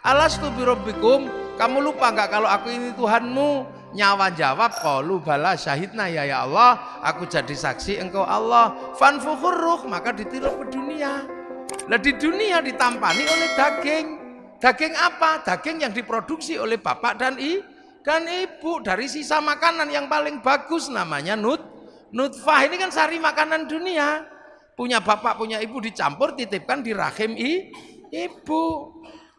Alastu birabbikum, kamu lupa enggak kalau aku ini Tuhanmu? Nyawa jawab, qalu bala syahidna ya Allah, aku jadi saksi engkau Allah. Fanfukhur ruh, maka ditirup ke dunia. Lah di dunia ditampani oleh daging. Daging apa? Daging yang diproduksi oleh bapak dan ibu dari sisa makanan yang paling bagus, namanya nutfah. Ini kan sari makanan dunia. Punya bapak, punya ibu dicampur, titipkan di rahim ibu.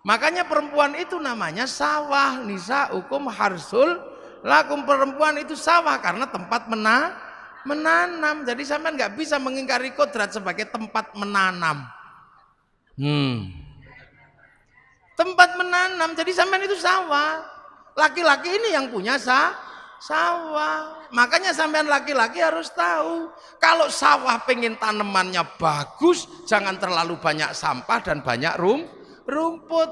Makanya perempuan itu namanya sawah. Nisaukum harsul lakum, perempuan itu sawah karena tempat menanam. Jadi sampean nggak bisa mengingkari kodrat sebagai tempat menanam. Tempat menanam. Jadi sampean itu sawah. Laki-laki ini yang punya sawah. Makanya sampean laki-laki harus tahu, kalau sawah pengen tanamannya bagus, jangan terlalu banyak sampah dan banyak rumput.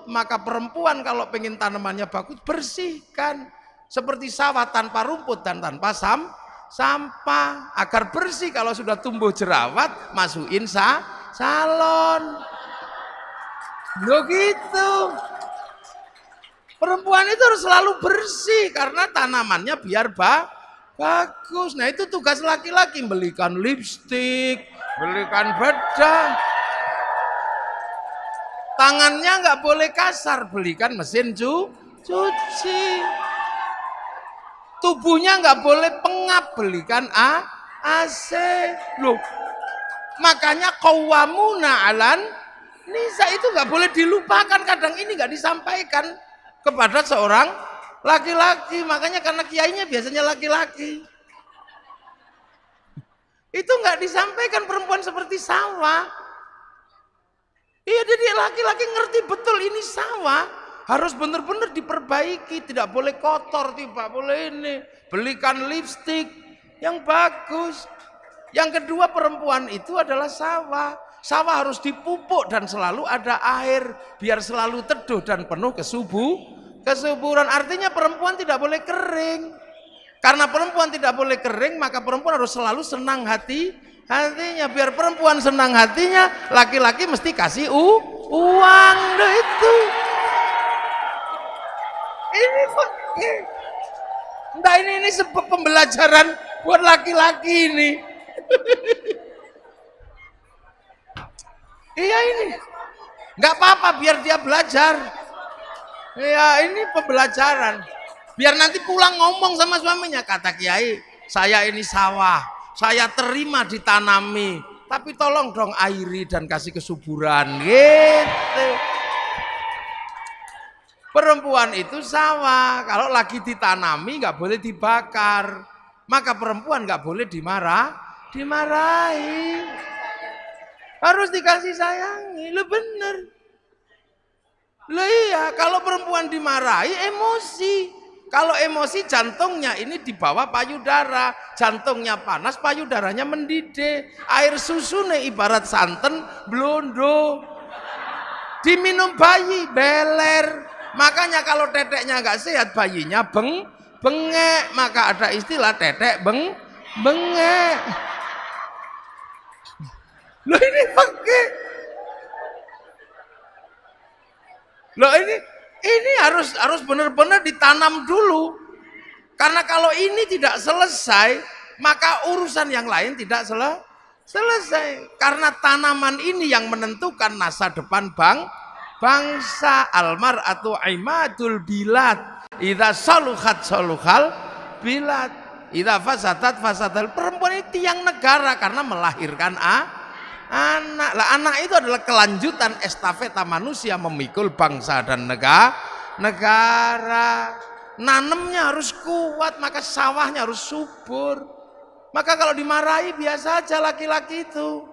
Maka perempuan kalau pengen tanamannya bagus, bersihkan. Seperti sawah tanpa rumput dan tanpa sampah. Agar bersih, kalau sudah tumbuh jerawat, masukin salon. Begitu. Perempuan itu harus selalu bersih karena tanamannya biar bagus. Nah itu tugas laki-laki, belikan lipstik, belikan bedak. Tangannya nggak boleh kasar, belikan mesin cuci. Tubuhnya nggak boleh pengap, belikan AC. Loh, makanya qawwamuna 'alan nisa itu nggak boleh dilupakan. Kadang ini nggak disampaikan kepada seorang laki-laki. Makanya karena kiainya biasanya laki-laki, itu nggak disampaikan perempuan seperti sawah. Iya, jadi laki-laki ngerti betul ini sawah, harus benar-benar diperbaiki, tidak boleh kotor, tidak boleh ini. Belikan lipstik yang bagus. Yang kedua, perempuan itu adalah sawah. Sawah harus dipupuk dan selalu ada air biar selalu teduh dan penuh kesuburan. Artinya perempuan tidak boleh kering. Karena perempuan tidak boleh kering, maka perempuan harus selalu senang hatinya. Biar perempuan senang hatinya, laki-laki mesti kasih uang. Nah itu. Ini sebab pembelajaran buat laki-laki ini. Iya ini, nggak apa-apa biar dia belajar. Iya ini pembelajaran. Biar nanti pulang ngomong sama suaminya, kata kiai, saya ini sawah, saya terima ditanami, tapi tolong dong airi dan kasih kesuburan. Gitu. Perempuan itu sawah, kalau lagi ditanami nggak boleh dibakar, maka perempuan nggak boleh dimarahi. Harus dikasih sayangi, lo bener. Lo iya, kalau perempuan dimarahi emosi. Kalau emosi jantungnya ini di bawah payudara, jantungnya panas, payudaranya mendidih. Air susu nih ibarat santan blondo. Diminum bayi beler. Makanya kalau teteknya nggak sehat, bayinya bengek. Maka ada istilah tetek bengek. Loh ini pakai. Loh ini harus benar-benar ditanam dulu. Karena kalau ini tidak selesai, maka urusan yang lain tidak selesai. Karena tanaman ini yang menentukan masa depan bangsa. Almar'atu imadul bilad. Idza saluhat saluhal bilad. Idza fasadat fasadal. Perempuan ini tiang negara karena melahirkan anak. Lah anak itu adalah kelanjutan estafeta manusia memikul bangsa dan negara. Nanemnya harus kuat, maka sawahnya harus subur. Maka kalau dimarahi biasa aja laki-laki itu.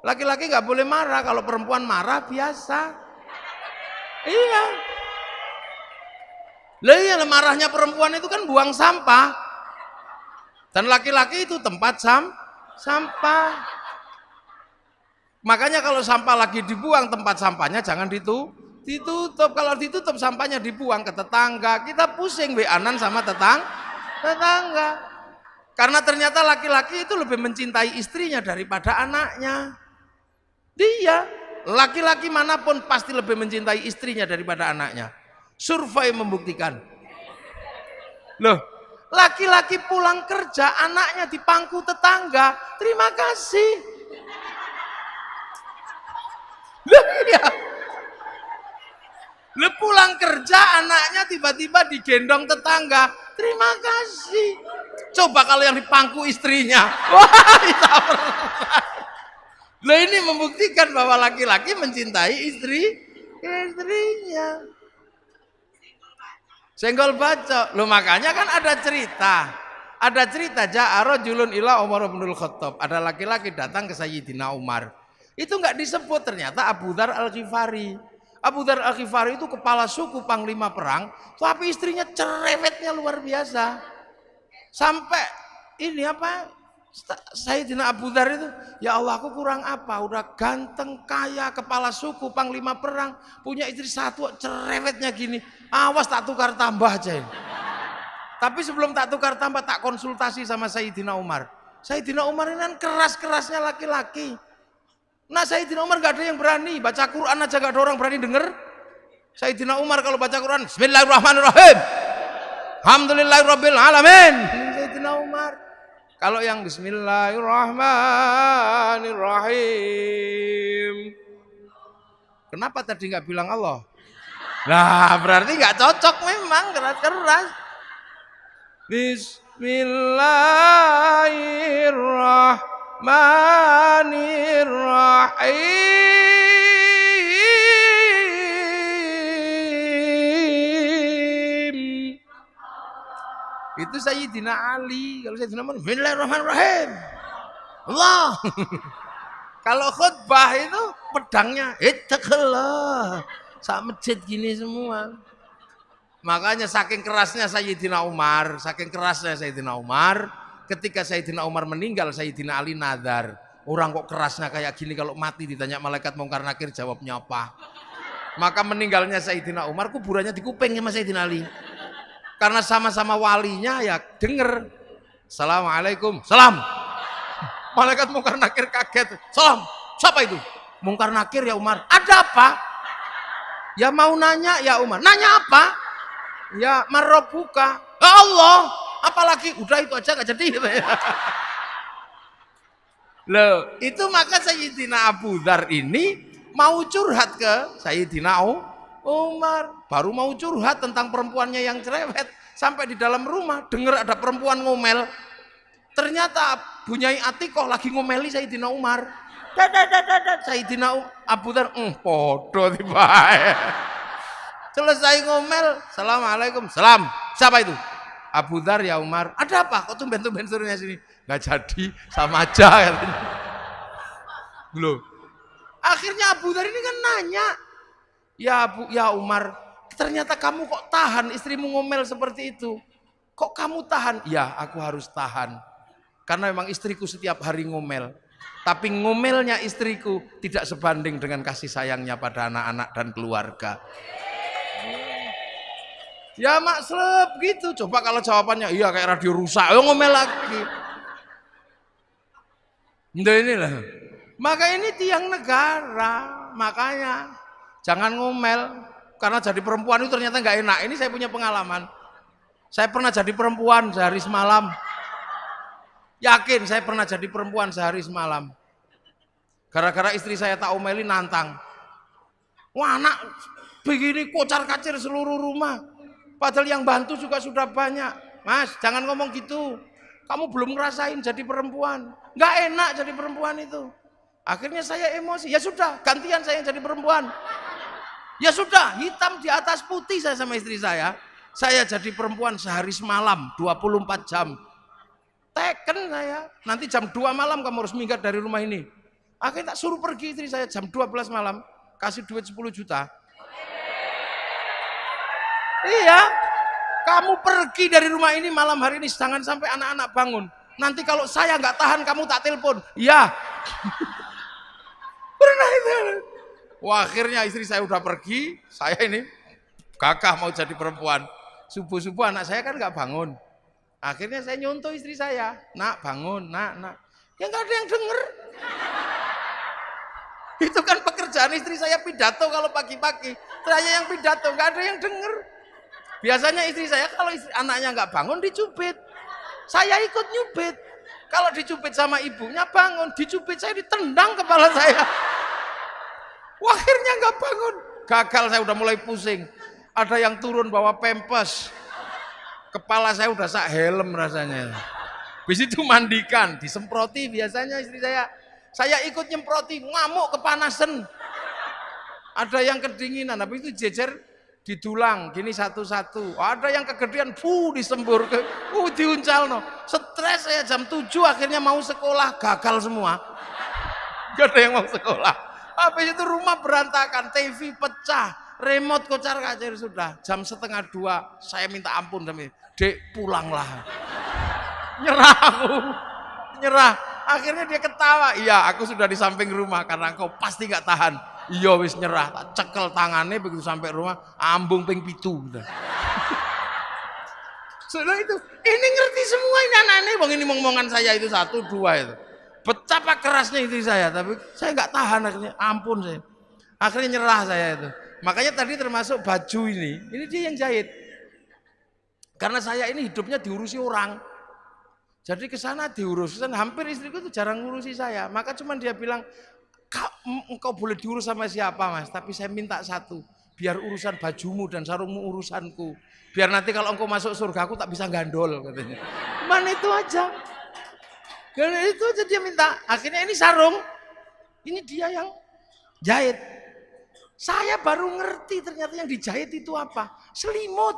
Laki-laki nggak boleh marah, kalau perempuan marah biasa. Iya. Lah iya, marahnya perempuan itu kan buang sampah. Dan laki-laki itu tempat sampah. Makanya kalau sampah lagi dibuang, tempat sampahnya jangan ditutup. Kalau ditutup sampahnya dibuang ke tetangga. Kita pusing WA-an sama tetangga. Karena ternyata laki-laki itu lebih mencintai istrinya daripada anaknya. Dia, laki-laki manapun pasti lebih mencintai istrinya daripada anaknya. Survei membuktikan. Loh, laki-laki pulang kerja anaknya di pangku tetangga, terima kasih. Loh, iya. Loh, pulang kerja anaknya tiba-tiba digendong tetangga, terima kasih. Coba kalau yang di pangku istrinya, wah, loh, ini membuktikan bahwa laki-laki mencintai istrinya. Senggol bacok. Loh, makanya kan ada cerita. Ada cerita ja'arajulun ila Umar bin Khattab. Ada laki-laki datang ke Sayyidina Umar. Itu enggak disebut, ternyata Abu Dzar Al-Ghifari. Abu Dzar Al-Ghifari itu kepala suku panglima perang, tapi istrinya cerewetnya luar biasa. Sampai ini apa? Sayyidina Abu Dzar itu, ya Allah, aku kurang apa? Udah ganteng, kaya, kepala suku, panglima perang, punya istri satu, cerewetnya gini. Awas tak tukar tambah aja ini. Tapi sebelum tak tukar tambah, tak konsultasi sama Sayyidina Umar. Sayyidina Umar ini kan keras-kerasnya laki-laki. Nah, Sayyidina Umar gak ada yang berani baca Quran aja, gak ada orang berani denger. Sayyidina Umar kalau baca Quran, Bismillahirrahmanirrahim, Alhamdulillahirabbil alamin. Sayyidina Umar. Kalau yang Bismillahirrahmanirrahim, kenapa tadi nggak bilang Allah? Nah, berarti nggak cocok memang, keras-keras. Bismillahirrahmanirrahim. Itu Sayyidina Ali. Kalau Sayyidina Umar, Bismillahirrahmanirrahim, Allah. Kalau khutbah itu pedangnya, ittaqillah. Sak masjid gini semua. Makanya saking kerasnya Sayyidina Umar, ketika Sayyidina Umar meninggal, Sayyidina Ali nadar. Orang kok kerasnya kayak gini, kalau mati ditanya malaikat Mungkar Nakir jawabnya apa? Maka meninggalnya Sayyidina Umar, kuburannya di kuping sama Sayyidina Ali. Karena sama-sama walinya, ya denger. Assalamualaikum, salam. Malaikat Mungkar Nakir kaget, salam. Siapa itu? Mungkar Nakir, ya Umar. Ada apa? Ya mau nanya, ya Umar. Nanya apa? Ya marrobuka. Ya Allah. Apalagi udah itu aja gak jadi. Loh, itu maka Sayyidina Abu Dzar ini mau curhat ke Sayyidina Umar. Baru mau curhat tentang perempuannya yang cerewet. Sampai di dalam rumah dengar ada perempuan ngomel. Ternyata Bunyai Atikoh lagi ngomeli Sayyidina Umar. Sayyidina Abu Dzar, podo tiba. Selesai ngomel, Assalamualaikum, salam. Siapa itu? Abu Dzar, ya Umar. Ada apa? Kok tumben-tumben suruhnya sini? Nggak jadi, sama aja katanya. Loh. Akhirnya Abu Dzar ini kan nanya, ya Umar, ternyata kamu kok tahan istrimu ngomel seperti itu? Kok kamu tahan? Ya, aku harus tahan. Karena memang istriku setiap hari ngomel. Tapi ngomelnya istriku tidak sebanding dengan kasih sayangnya pada anak-anak dan keluarga. Ya maksud gitu. Coba kalau jawabannya iya kayak radio rusak, ngomel lagi. Nah inilah. Maka ini tiang negara. Makanya jangan ngomel. Karena jadi perempuan itu ternyata nggak enak. Ini saya punya pengalaman. Saya pernah jadi perempuan sehari semalam. Yakin saya pernah jadi perempuan sehari semalam. Gara-gara istri saya tak omeli nantang. Wah, anak begini kocar-kacir seluruh rumah. Padahal yang bantu juga sudah banyak. Mas, jangan ngomong gitu. Kamu belum ngerasain jadi perempuan. Nggak enak jadi perempuan itu. Akhirnya saya emosi. Ya sudah, gantian saya jadi perempuan. Ya sudah, hitam di atas putih saya sama istri saya. Saya jadi perempuan sehari semalam, 24 jam. Teken saya, nanti jam 2 malam kamu harus minggat dari rumah ini. Akhirnya tak suruh pergi istri saya jam 12 malam, kasih duit 10 juta. Iya, kamu pergi dari rumah ini malam hari ini, jangan sampai anak-anak bangun. Nanti kalau saya nggak tahan kamu tak telepon. Iya. Pernah itu. Wah, akhirnya istri saya udah pergi, saya ini gagah mau jadi perempuan. Subuh-subuh anak saya kan nggak bangun. Akhirnya saya nyontoh istri saya, nak bangun, nak. Ya nggak ada yang denger. Itu kan pekerjaan istri saya pidato kalau pagi-pagi. Saya yang pidato, nggak ada yang denger. Biasanya istri saya kalau anaknya nggak bangun dicubit. Saya ikut nyubit. Kalau dicubit sama ibunya bangun, dicubit saya ditendang kepala saya. Wah, akhirnya nggak bangun. Gagal, saya udah mulai pusing. Ada yang turun bawa pempes. Kepala saya udah sak helm rasanya. Habis itu mandikan, disemproti biasanya istri saya. Saya ikut nyemproti, ngamuk kepanasan. Ada yang kedinginan, habis itu jejer didulang, gini satu-satu. Ada yang kegedean, disembur ke, diuncal no. Stres saya jam 7 akhirnya mau sekolah, gagal semua. Gak ada yang mau sekolah. Habis itu rumah berantakan, TV pecah, remote kocar kacir sudah. Jam 1:30 saya minta ampun sama Dek, pulanglah. Nyerah aku, nyerah. Akhirnya dia ketawa. Iya, aku sudah di samping rumah karena engkau pasti gak tahan. Iya wis nyerah, tak cekel tangannya begitu sampai rumah, ambung ping 7. Sudah itu, ini ngerti semua ini anak-anak, bang ini ngomongan saya itu 1, 2 itu. Betapa kerasnya istri saya, tapi saya nggak tahan akhirnya, ampun saya. Akhirnya nyerah saya itu. Makanya tadi termasuk baju ini dia yang jahit. Karena saya ini hidupnya diurusi orang. Jadi ke sana diurus, dan hampir istriku itu jarang ngurusi saya. Maka cuman dia bilang, engkau boleh diurus sama siapa mas, tapi saya minta satu, biar urusan bajumu dan sarungmu urusanku. Biar nanti kalau engkau masuk surga aku tak bisa gandol katanya. Mana itu aja. Karena itu aja dia minta. Akhirnya ini sarung, ini dia yang jahit. Saya baru ngerti ternyata yang dijahit itu apa? Selimut.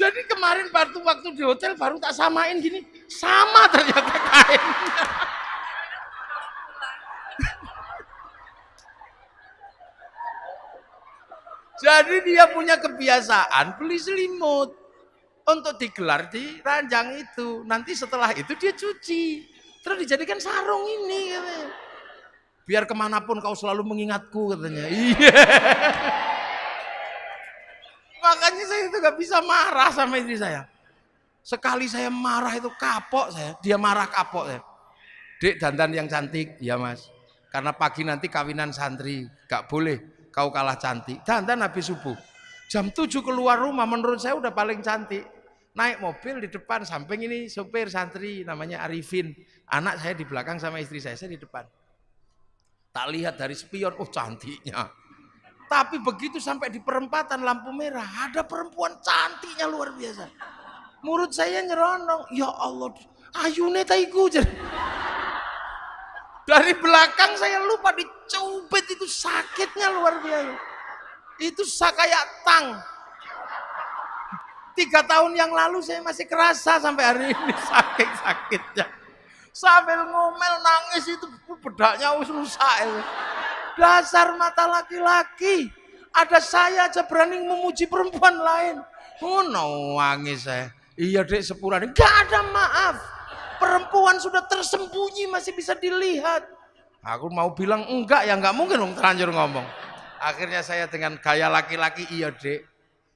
Jadi kemarin waktu di hotel baru tak samain gini, sama ternyata kainnya. Jadi dia punya kebiasaan beli selimut untuk digelar di ranjang itu. Nanti setelah itu dia cuci, terus dijadikan sarung ini. Biar kemanapun kau selalu mengingatku katanya. Iya. Makanya saya itu gak bisa marah sama istri saya. Sekali saya marah itu kapok saya, dia marah kapok saya. Dek dandan yang cantik, ya mas. Karena pagi nanti kawinan santri, gak boleh kau kalah cantik. Dandan habis subuh. Jam 7 keluar rumah menurut saya udah paling cantik. Naik mobil di depan, samping ini sopir santri namanya Arifin. Anak saya di belakang sama istri saya di depan. Tak lihat dari spion, oh cantiknya. Tapi begitu sampai di perempatan lampu merah, ada perempuan cantiknya luar biasa. Mulut saya nyeronong, ya Allah, ayune taiku. Dari belakang saya lupa dicubit, itu sakitnya luar biasa. Itu kayak tang. 3 tahun yang lalu saya masih kerasa sampai hari ini sakit-sakitnya. Sambil ngomel nangis itu bedaknya rusak itu. Dasar mata laki-laki. Ada saya aja berani memuji perempuan lain. Oh no, nangis saya. Iya dek sepurane. Gak ada maaf. Perempuan sudah tersembunyi masih bisa dilihat. Aku mau bilang enggak ya enggak mungkin dong terlanjur ngomong. Akhirnya saya dengan gaya laki-laki, iya dek.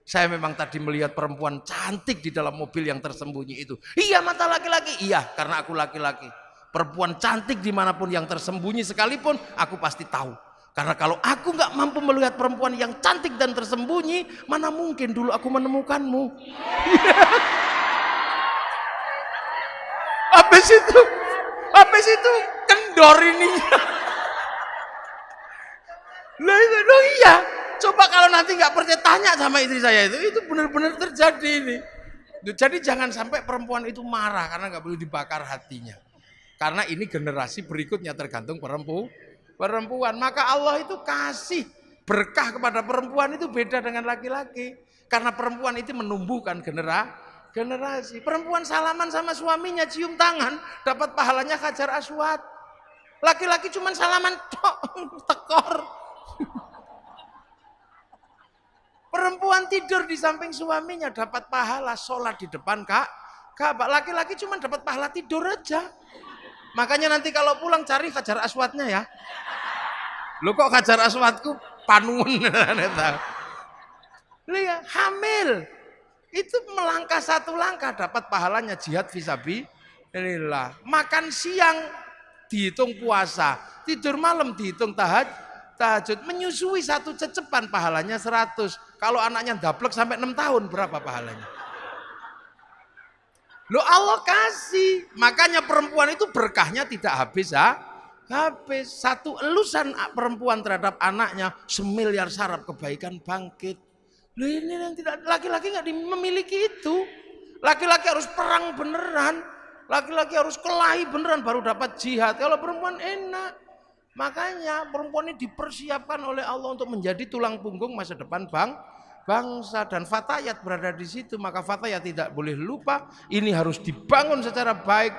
Saya memang tadi melihat perempuan cantik di dalam mobil yang tersembunyi itu. Iya mata laki-laki. Iya karena aku laki-laki. Perempuan cantik dimanapun yang tersembunyi sekalipun aku pasti tahu. Karena kalau aku nggak mampu melihat perempuan yang cantik dan tersembunyi, mana mungkin dulu aku menemukanmu. Habis itu kendor ini. Loh iya. Coba kalau nanti nggak percaya tanya sama istri saya itu benar-benar terjadi ini. Jadi jangan sampai perempuan itu marah karena nggak boleh dibakar hatinya. Karena ini generasi berikutnya tergantung perempuan. Maka Allah itu kasih berkah kepada perempuan itu beda dengan laki-laki. Karena perempuan itu menumbuhkan generasi. Perempuan salaman sama suaminya cium tangan dapat pahalanya Hajar Aswad. Laki-laki cuma salaman tekor. Perempuan tidur di samping suaminya dapat pahala sholat di depan Ka'bah. Laki-laki cuma dapat pahala tidur aja. Makanya nanti kalau pulang cari Hajar Aswadnya ya. Lo kok Hajar Aswadku panun. Lihat hamil itu melangkah 1 langkah dapat pahalanya jihad fisabilillah. Makan siang dihitung puasa, tidur malam dihitung tahajud, menyusui satu cecepan pahalanya 100. Kalau anaknya daplek sampai 6 tahun berapa pahalanya? Lo Allah kasih, makanya perempuan itu berkahnya tidak habis habis. Satu elusan perempuan terhadap anaknya semiliar saraf kebaikan bangkit. Lo ini yang tidak, laki-laki nggak memiliki itu. Laki-laki harus perang beneran, laki-laki harus kelahi beneran baru dapat jihad. Kalau perempuan enak, makanya perempuan ini dipersiapkan oleh Allah untuk menjadi tulang punggung masa depan bangsa, dan fatayat berada di situ. Maka fatayat tidak boleh lupa, ini harus dibangun secara baik.